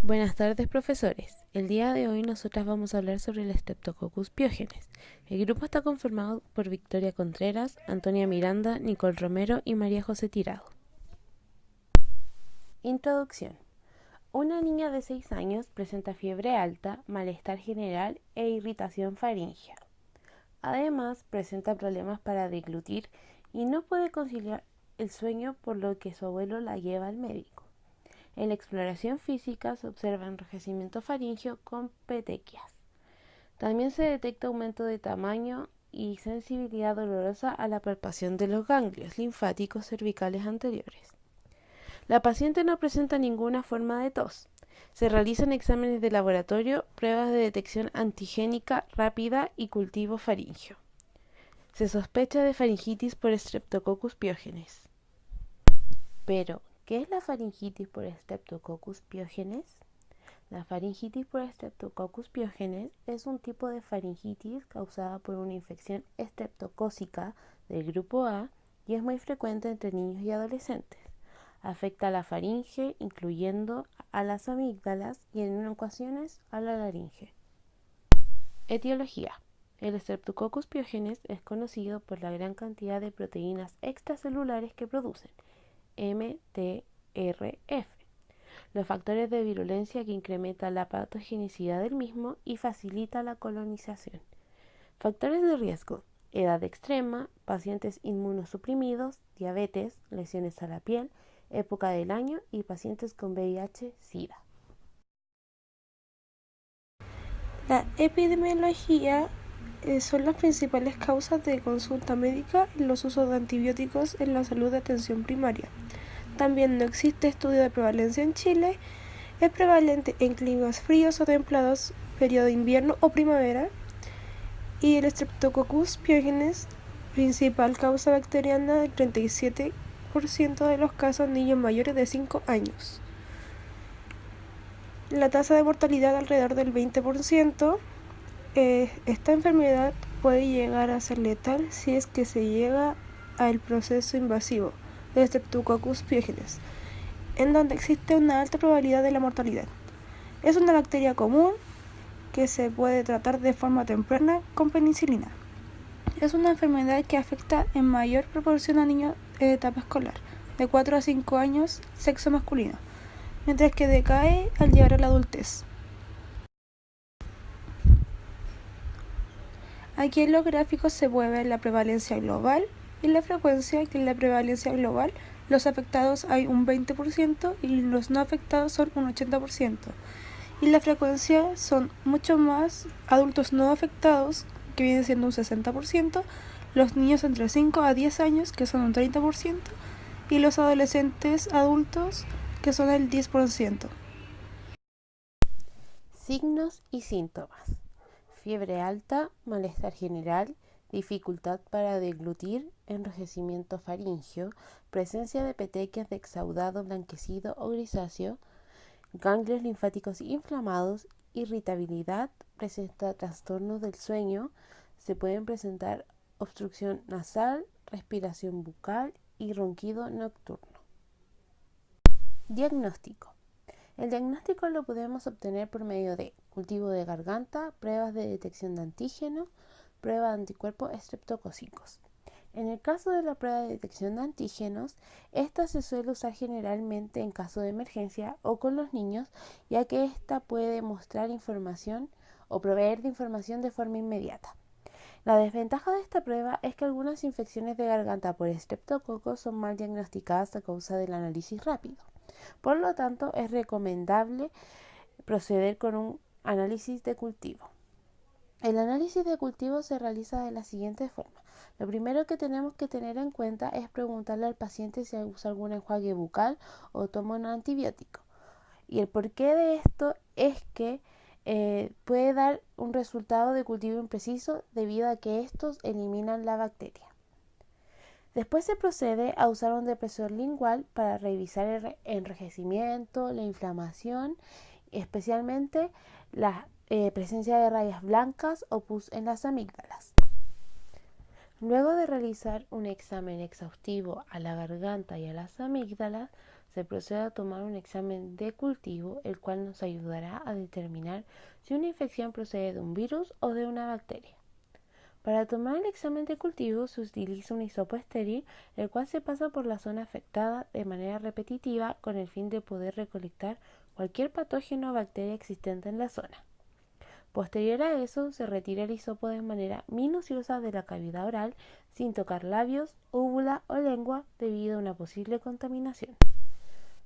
Buenas tardes, profesores. El día de hoy nosotras vamos a hablar sobre el Streptococcus pyogenes. El grupo está conformado por Victoria Contreras, Antonia Miranda, Nicole Romero y María José Tirado. Introducción. Una niña de 6 años presenta fiebre alta, malestar general e irritación faríngea. Además, presenta problemas para deglutir y no puede conciliar el sueño, por lo que su abuelo la lleva al médico. En la exploración física se observa enrojecimiento faríngeo con petequias. También se detecta aumento de tamaño y sensibilidad dolorosa a la palpación de los ganglios linfáticos cervicales anteriores. La paciente no presenta ninguna forma de tos. Se realizan exámenes de laboratorio, pruebas de detección antigénica rápida y cultivo faríngeo. Se sospecha de faringitis por Streptococcus pyogenes. Pero, ¿qué es la faringitis por Streptococcus pyogenes? La faringitis por Streptococcus pyogenes es un tipo de faringitis causada por una infección estreptocócica del grupo A y es muy frecuente entre niños y adolescentes. Afecta a la faringe, incluyendo a las amígdalas y en ocasiones a la laringe. Etiología. El Streptococcus pyogenes es conocido por la gran cantidad de proteínas extracelulares que producen, MTRF, los factores de virulencia que incrementan la patogenicidad del mismo y facilita la colonización. Factores de riesgo: edad extrema, pacientes inmunosuprimidos, diabetes, lesiones a la piel, época del año y pacientes con VIH-Sida. La epidemiología son las principales causas de consulta médica y los usos de antibióticos en la salud de atención primaria. También no existe estudio de prevalencia en Chile. Es prevalente en climas fríos o templados, periodo de invierno o primavera. Y el Streptococcus pyogenes, principal causa bacteriana del 37% de los casos en niños mayores de 5 años. La tasa de mortalidad alrededor del 20%. Esta enfermedad puede llegar a ser letal si es que se llega al proceso invasivo de Streptococcus pyogenes, en donde existe una alta probabilidad de la mortalidad. Es una bacteria común que se puede tratar de forma temprana con penicilina. Es una enfermedad que afecta en mayor proporción a niños en etapa escolar, de 4 a 5 años, sexo masculino, mientras que decae al llegar a la adultez. Aquí en los gráficos se puede ver la prevalencia global y la frecuencia, que en la prevalencia global los afectados hay un 20% y los no afectados son un 80%. Y la frecuencia son mucho más adultos no afectados, que viene siendo un 60%, los niños entre 5 a 10 años, que son un 30%, y los adolescentes adultos, que son el 10%. Signos y síntomas: fiebre alta, malestar general, dificultad para deglutir, enrojecimiento faríngeo, presencia de petequias de exudado blanquecido o grisáceo, ganglios linfáticos inflamados, irritabilidad, presenta trastornos del sueño, se pueden presentar obstrucción nasal, respiración bucal y ronquido nocturno. Diagnóstico. El diagnóstico lo podemos obtener por medio de cultivo de garganta, pruebas de detección de antígeno, prueba de anticuerpos estreptocócicos. En el caso de la prueba de detección de antígenos, esta se suele usar generalmente en caso de emergencia o con los niños, ya que esta puede mostrar información o proveer de información de forma inmediata. La desventaja de esta prueba es que algunas infecciones de garganta por estreptococos son mal diagnosticadas a causa del análisis rápido. Por lo tanto, es recomendable proceder con un análisis de cultivo. El análisis de cultivo se realiza de la siguiente forma. Lo primero que tenemos que tener en cuenta es preguntarle al paciente si usa algún enjuague bucal o toma un antibiótico. Y el porqué de esto es que puede dar un resultado de cultivo impreciso debido a que estos eliminan la bacteria. Después se procede a usar un depresor lingual para revisar el enrojecimiento, la inflamación, especialmente la presencia de rayas blancas o pus en las amígdalas. Luego de realizar un examen exhaustivo a la garganta y a las amígdalas, se procede a tomar un examen de cultivo, el cual nos ayudará a determinar si una infección procede de un virus o de una bacteria. Para tomar el examen de cultivo se utiliza un hisopo estéril, el cual se pasa por la zona afectada de manera repetitiva con el fin de poder recolectar cualquier patógeno o bacteria existente en la zona. Posterior a eso, se retira el hisopo de manera minuciosa de la cavidad oral sin tocar labios, úvula o lengua debido a una posible contaminación.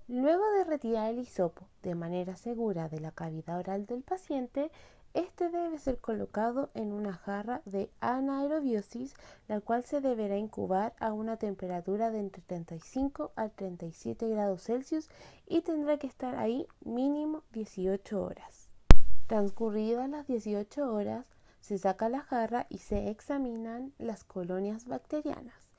Luego de retirar el hisopo de manera segura de la cavidad oral del paciente, este debe ser colocado en una jarra de anaerobiosis, la cual se deberá incubar a una temperatura de entre 35 a 37 grados Celsius y tendrá que estar ahí mínimo 18 horas. Transcurridas las 18 horas, se saca la jarra y se examinan las colonias bacterianas.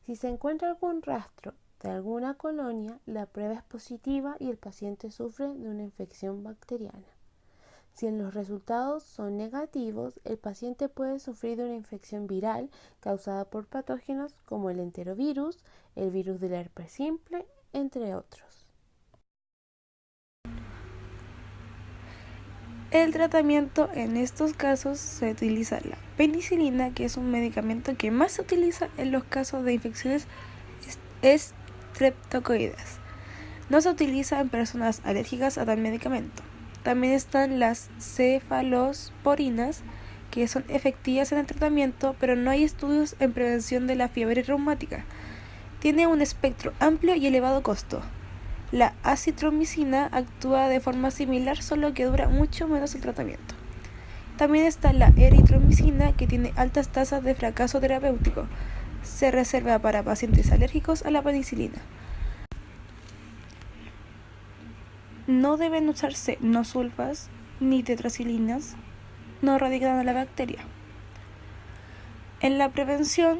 Si se encuentra algún rastro de alguna colonia, la prueba es positiva y el paciente sufre de una infección bacteriana. Si los resultados son negativos, el paciente puede sufrir de una infección viral causada por patógenos como el enterovirus, el virus del herpes simple, entre otros. El tratamiento en estos casos se utiliza la penicilina, que es un medicamento que más se utiliza en los casos de infecciones estreptococcales. No se utiliza en personas alérgicas a tal medicamento. También están las cefalosporinas, que son efectivas en el tratamiento, pero no hay estudios en prevención de la fiebre reumática. Tiene un espectro amplio y elevado costo. La acitromicina actúa de forma similar, solo que dura mucho menos el tratamiento. También está la eritromicina, que tiene altas tasas de fracaso terapéutico. Se reserva para pacientes alérgicos a la penicilina. No deben usarse no sulfas ni tetraciclinas, no erradican a la bacteria. En la prevención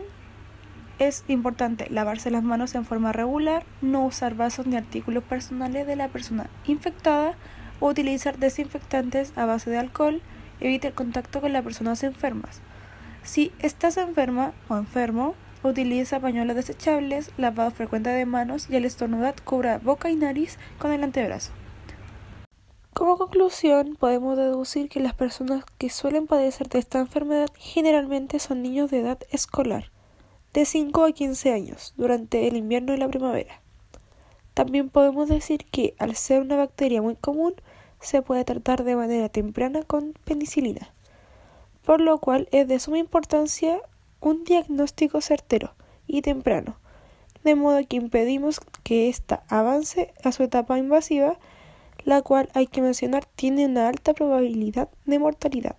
es importante lavarse las manos en forma regular, no usar vasos ni artículos personales de la persona infectada o utilizar desinfectantes a base de alcohol. Evita el contacto con las personas enfermas. Si estás enferma o enfermo, utiliza pañuelos desechables, lavado frecuente de manos y al estornudar cubra boca y nariz con el antebrazo. Como conclusión, podemos deducir que las personas que suelen padecer de esta enfermedad generalmente son niños de edad escolar, de 5 a 15 años, durante el invierno y la primavera. También podemos decir que, al ser una bacteria muy común, se puede tratar de manera temprana con penicilina, por lo cual es de suma importancia un diagnóstico certero y temprano, de modo que impedimos que ésta avance a su etapa invasiva, la cual, hay que mencionar, tiene una alta probabilidad de mortalidad.